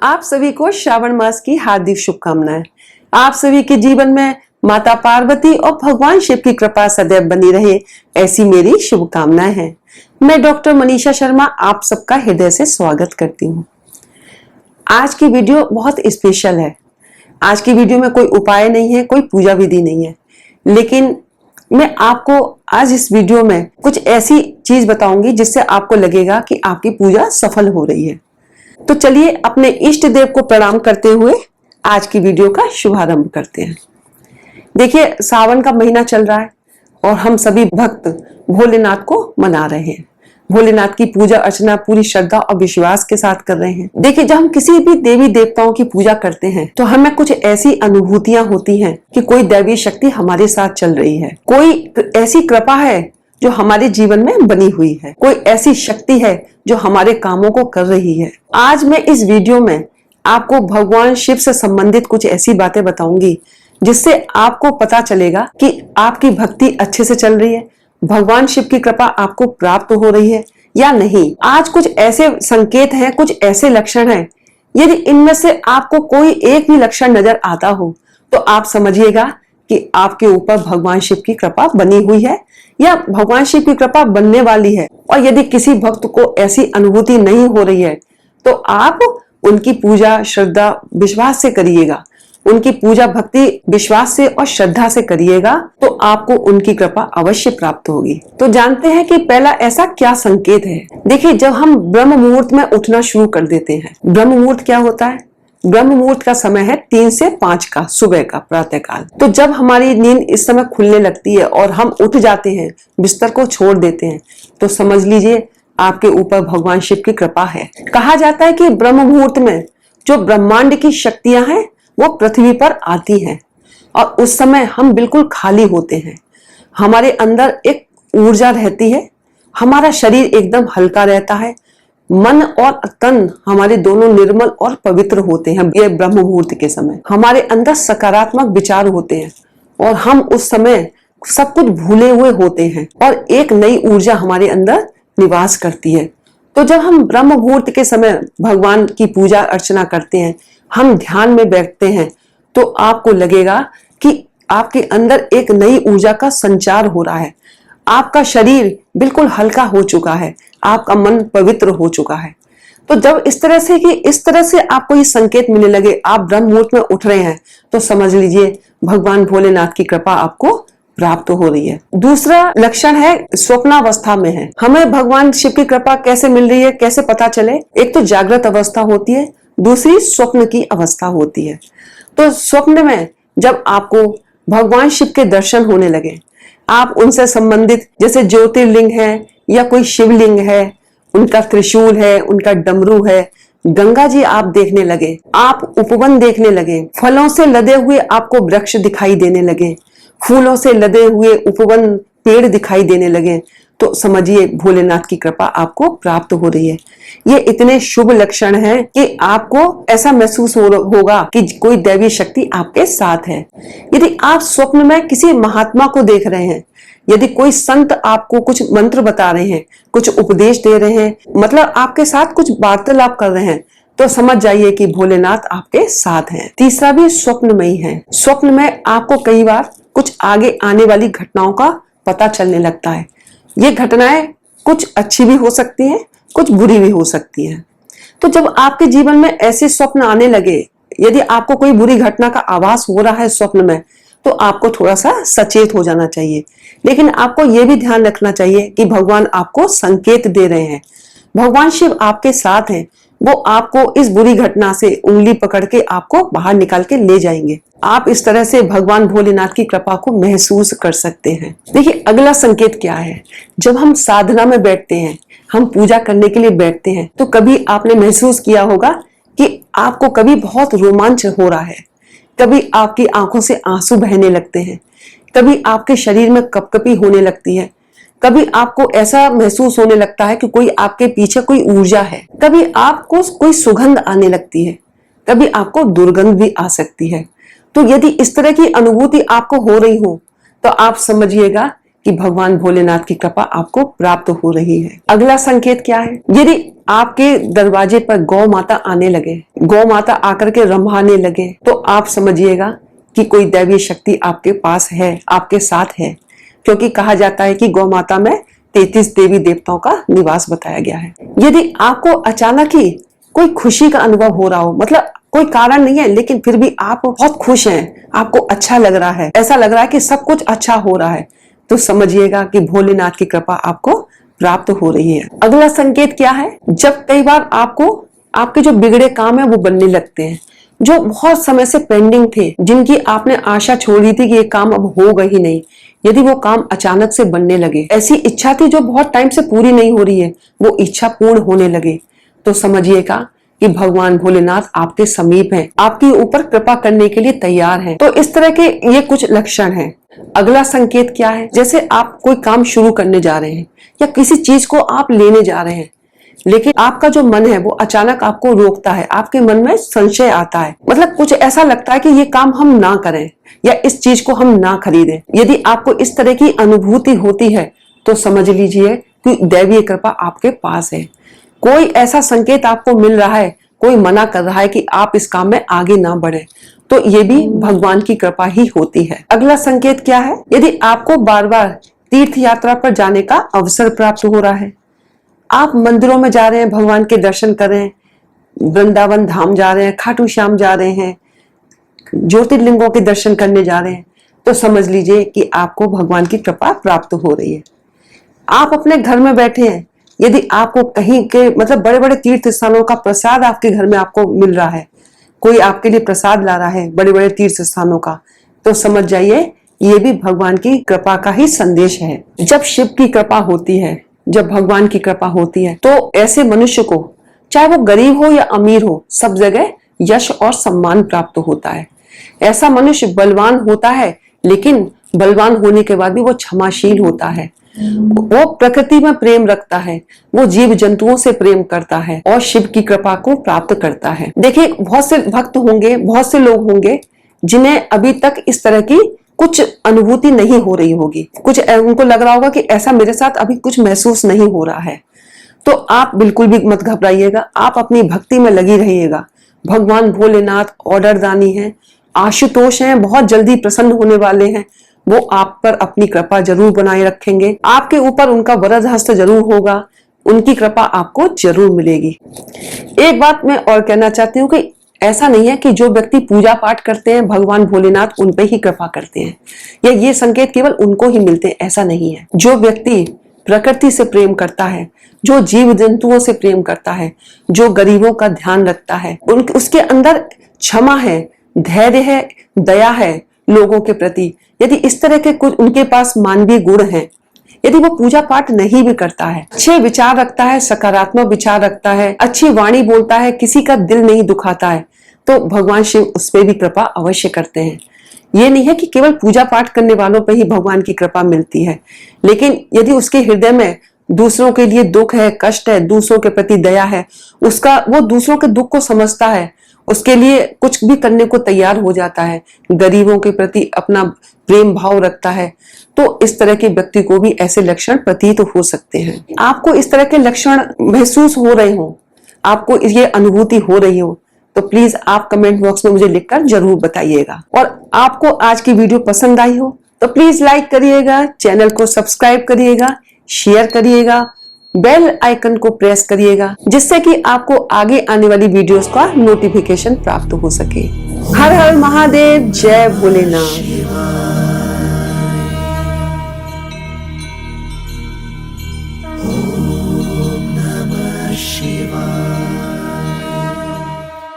आप सभी को श्रावण मास की हार्दिक शुभकामनाएं। आप सभी के जीवन में माता पार्वती और भगवान शिव की कृपा सदैव बनी रहे, ऐसी मेरी शुभकामनाएं हैं। मैं डॉक्टर मनीषा शर्मा आप सबका हृदय से स्वागत करती हूँ। आज की वीडियो बहुत स्पेशल है। आज की वीडियो में कोई उपाय नहीं है, कोई पूजा विधि नहीं है, लेकिन मैं आपको आज इस वीडियो में कुछ ऐसी चीज बताऊंगी जिससे आपको लगेगा कि आपकी पूजा सफल हो रही है। तो चलिए अपने इष्ट देव को प्रणाम करते हुए आज की वीडियो का शुभारंभ करते हैं। देखिए, सावन का महीना चल रहा है और हम सभी भक्त भोलेनाथ को मना रहे हैं। भोलेनाथ की पूजा अर्चना पूरी श्रद्धा और विश्वास के साथ कर रहे हैं। देखिए, जब हम किसी भी देवी देवताओं की पूजा करते हैं तो हमें कुछ ऐसी अनुभूतियां होती हैं कि कोई दैवी शक्ति हमारे साथ चल रही है, कोई ऐसी कृपा है जो हमारे जीवन में बनी हुई है, कोई ऐसी शक्ति है जो हमारे कामों को कर रही है। आज मैं इस वीडियो में आपको भगवान शिव से संबंधित कुछ ऐसी बातें बताऊंगी जिससे आपको पता चलेगा कि आपकी भक्ति अच्छे से चल रही है, भगवान शिव की कृपा आपको प्राप्त हो रही है या नहीं। आज कुछ ऐसे संकेत हैं, कुछ ऐसे लक्षण हैं, यदि इनमें से आपको कोई एक भी लक्षण नजर आता हो तो आप समझिएगा कि आपके ऊपर भगवान शिव की कृपा बनी हुई है या भगवान शिव की कृपा बनने वाली है। और यदि किसी भक्त को ऐसी अनुभूति नहीं हो रही है तो आप उनकी पूजा श्रद्धा विश्वास से करिएगा, उनकी पूजा भक्ति विश्वास से और श्रद्धा से करिएगा तो आपको उनकी कृपा अवश्य प्राप्त होगी। तो जानते हैं कि पहला ऐसा क्या संकेत है। देखिए, जब हम ब्रह्म मुहूर्त में उठना शुरू कर देते हैं, ब्रह्म मुहूर्त क्या होता है? ब्रह्म मुहूर्त का समय है 3 से 5 का, सुबह का प्रातः काल। तो जब हमारी नींद इस समय खुलने लगती है और हम उठ जाते हैं, बिस्तर को छोड़ देते हैं, तो समझ लीजिए आपके ऊपर भगवान शिव की कृपा है। कहा जाता है कि ब्रह्म मुहूर्त में जो ब्रह्मांड की शक्तियां हैं वो पृथ्वी पर आती हैं और उस समय हम बिल्कुल खाली होते हैं। हमारे अंदर एक ऊर्जा रहती है, हमारा शरीर एकदम हल्का रहता है, मन और तन हमारे दोनों निर्मल और पवित्र होते हैं। ये ब्रह्म मुहूर्त के समय हमारे अंदर सकारात्मक विचार होते हैं और हम उस समय सब कुछ भूले हुए होते हैं और एक नई ऊर्जा हमारे अंदर निवास करती है। तो जब हम ब्रह्म मुहूर्त के समय भगवान की पूजा अर्चना करते हैं, हम ध्यान में बैठते हैं, तो आपको लगेगा कि आपके अंदर एक नई ऊर्जा का संचार हो रहा है, आपका शरीर बिल्कुल हल्का हो चुका है, आपका मन पवित्र हो चुका है। तो जब इस तरह से आपको ये संकेत मिलने लगे, आप ब्रह्म मुहूर्त में उठ रहे हैं, तो समझ लीजिए भगवान भोलेनाथ की कृपा आपको प्राप्त हो रही है। दूसरा लक्षण है स्वप्नावस्था में है। हमें भगवान शिव की कृपा कैसे मिल रही है, कैसे पता चले? एक तो जागृत अवस्था होती है, दूसरी स्वप्न की अवस्था होती है। तो स्वप्न में जब आपको भगवान शिव के दर्शन होने लगे, आप उनसे संबंधित जैसे ज्योतिर्लिंग है या कोई शिवलिंग है, उनका त्रिशूल है, उनका डमरू है, गंगा जी आप देखने लगे, आप उपवन देखने लगे, फलों से लदे हुए आपको वृक्ष दिखाई देने लगे, फूलों से लदे हुए उपवन पेड़ दिखाई देने लगे, तो समझिए भोलेनाथ की कृपा आपको प्राप्त हो रही है। ये इतने शुभ लक्षण हैं कि आपको ऐसा महसूस होगा कि कोई दैवी शक्ति आपके साथ है। यदि आप स्वप्न में किसी महात्मा को देख रहे हैं, यदि कोई संत आपको कुछ मंत्र बता रहे हैं, कुछ उपदेश दे रहे हैं, मतलब आपके साथ कुछ वार्तालाप कर रहे हैं, तो समझ जाइए कि भोलेनाथ आपके साथ हैं। तीसरा भी स्वप्न में ही है। स्वप्न में आपको कई बार कुछ आगे आने वाली घटनाओं का पता चलने लगता है। ये घटनाएं कुछ अच्छी भी हो सकती हैं, कुछ बुरी भी हो सकती हैं। तो जब आपके जीवन में ऐसे स्वप्न आने लगे, यदि आपको कोई बुरी घटना का आभास हो रहा है स्वप्न में, तो आपको थोड़ा सा सचेत हो जाना चाहिए। लेकिन आपको यह भी ध्यान रखना चाहिए कि भगवान आपको संकेत दे रहे हैं, भगवान शिव आपके साथ हैं, वो आपको इस बुरी घटना से उंगली पकड़ के आपको बाहर निकाल के ले जाएंगे। आप इस तरह से भगवान भोलेनाथ की कृपा को महसूस कर सकते हैं। देखिए, अगला संकेत क्या है। जब हम साधना में बैठते हैं, हम पूजा करने के लिए बैठते हैं, तो कभी आपने महसूस किया होगा कि आपको कभी बहुत रोमांच हो रहा है, कभी आपकी आंखों से आंसू बहने लगते हैं, कभी आपके शरीर में कपकपी होने लगती है, कभी आपको ऐसा महसूस होने लगता है कि कोई आपके पीछे कोई ऊर्जा है, कभी आपको कोई सुगंध आने लगती है, कभी आपको दुर्गंध भी आ सकती है। तो यदि इस तरह की अनुभूति आपको हो रही हो तो आप समझिएगा कि भगवान भोलेनाथ की कृपा आपको प्राप्त हो रही है। अगला संकेत क्या है? यदि आपके दरवाजे पर गौ माता आने लगे, गौ माता आकर के रंभाने लगे, तो आप समझिएगा कि कोई दैवीय शक्ति आपके पास है, आपके साथ है, क्योंकि कहा जाता है कि गौ माता में 33 देवी देवताओं का निवास बताया गया है। यदि आपको अचानक ही कोई खुशी का अनुभव हो रहा हो, मतलब कोई कारण नहीं है लेकिन फिर भी आप बहुत खुश हैं, आपको अच्छा लग रहा है, ऐसा लग रहा है कि सब कुछ अच्छा हो रहा है, तो समझिएगा कि भोलेनाथ की कृपा आपको प्राप्त हो रही है। अगला संकेत क्या है? जब कई बार आपको आपके जो बिगड़े काम है वो बनने लगते हैं, जो बहुत समय से पेंडिंग थे, जिनकी आपने आशा छोड़ी थी कि ये काम अब होगा ही नहीं, यदि वो काम अचानक से बनने लगे, ऐसी इच्छा थी जो बहुत टाइम से पूरी नहीं हो रही है, वो इच्छा पूर्ण होने लगे, तो समझिएगा कि भगवान भोलेनाथ आपके समीप हैं, आपके ऊपर कृपा करने के लिए तैयार हैं। तो इस तरह के ये कुछ लक्षण हैं। अगला संकेत क्या है? जैसे आप कोई काम शुरू करने जा रहे हैं या किसी चीज को आप लेने जा रहे हैं, लेकिन आपका जो मन है वो अचानक आपको रोकता है, आपके मन में संशय आता है, मतलब कुछ ऐसा लगता है कि ये काम हम ना करें या इस चीज को हम ना खरीदें। यदि आपको इस तरह की अनुभूति होती है तो समझ लीजिए कि दैवीय कृपा आपके पास है। कोई ऐसा संकेत आपको मिल रहा है, कोई मना कर रहा है कि आप इस काम में आगे ना बढ़े, तो ये भी भगवान की कृपा ही होती है। अगला संकेत क्या है? यदि आपको बार बार तीर्थ यात्रा पर जाने का अवसर प्राप्त हो रहा है, आप मंदिरों में जा रहे हैं, भगवान के दर्शन कर रहे हैं, वृंदावन धाम जा रहे हैं, खाटू श्याम जा रहे हैं, ज्योतिर्लिंगों के दर्शन करने जा रहे हैं, तो समझ लीजिए कि आपको भगवान की कृपा प्राप्त हो रही है। आप अपने घर में बैठे हैं, यदि आपको कहीं के मतलब बड़े बड़े तीर्थ स्थानों का प्रसाद आपके घर में आपको मिल रहा है, कोई आपके लिए प्रसाद ला रहा है बड़े बड़े तीर्थ स्थानों का, तो समझ जाइए ये भी भगवान की कृपा का ही संदेश है। जब शिव की कृपा होती है, जब भगवान की कृपा होती है, तो ऐसे मनुष्य को, चाहे वो गरीब हो या अमीर हो, सब जगह यश और सम्मान प्राप्त होता है। ऐसा मनुष्य बलवान होता है, लेकिन बलवान होने के बाद भी वो क्षमाशील होता है, वो प्रकृति में प्रेम रखता है, वो जीव जंतुओं से प्रेम करता है और शिव की कृपा को प्राप्त करता है। देखिए, बहुत से भक्त होंगे, बहुत से लोग होंगे जिन्हें अभी तक इस तरह की कुछ अनुभूति नहीं हो रही होगी, कुछ उनको लग रहा होगा कि ऐसा मेरे साथ अभी कुछ महसूस नहीं हो रहा है, तो आप बिल्कुल भी मत घबराइएगा, आप अपनी भक्ति में लगी रहिएगा। भगवान भोलेनाथ ऑर्डर दानी है, आशुतोष हैं, बहुत जल्दी प्रसन्न होने वाले हैं, वो आप पर अपनी कृपा जरूर बनाए रखेंगे, आपके ऊपर उनका वरद हस्त जरूर होगा, उनकी कृपा आपको जरूर मिलेगी। एक बात मैं और कहना चाहती हूँ कि ऐसा नहीं है कि जो व्यक्ति पूजा पाठ करते हैं भगवान भोलेनाथ उन पे ही कृपा करते हैं, या ये संकेत केवल उनको ही मिलते हैं, ऐसा नहीं है। जो व्यक्ति प्रकृति से प्रेम करता है, जो जीव जंतुओं से प्रेम करता है, जो गरीबों का ध्यान रखता है, उसके अंदर क्षमा है, धैर्य है, दया है लोगों के प्रति, यदि इस तरह के कुछ उनके पास मानवीय गुण हैं, यदि वो पूजा पाठ नहीं भी करता है, अच्छे विचार रखता है, सकारात्मक विचार रखता है, अच्छी वाणी बोलता है, किसी का दिल नहीं दुखाता है, तो भगवान शिव उस पर भी कृपा अवश्य करते हैं। ये नहीं है कि केवल पूजा पाठ करने वालों पर ही भगवान की कृपा मिलती है, लेकिन यदि उसके हृदय में दूसरों के लिए दुख है, कष्ट है, दूसरों के प्रति दया है, वो दूसरों के दुख को समझता है, उसके लिए कुछ भी करने को तैयार हो जाता है, गरीबों के प्रति अपना प्रेम भाव रखता है, तो इस तरह के व्यक्ति को भी ऐसे लक्षण प्रतीत हो सकते हैं। आपको इस तरह के लक्षण महसूस हो रहे हो, आपको ये अनुभूति हो रही हो, तो प्लीज आप कमेंट बॉक्स में मुझे लिखकर जरूर बताइएगा। और आपको आज की वीडियो पसंद आई हो तो प्लीज लाइक करिएगा, चैनल को सब्सक्राइब करिएगा, शेयर करिएगा, बेल आइकन को प्रेस करिएगा, जिससे कि आपको आगे आने वाली वीडियोस का नोटिफिकेशन प्राप्त हो सके। हर हर महादेव, जय भोलेनाथ।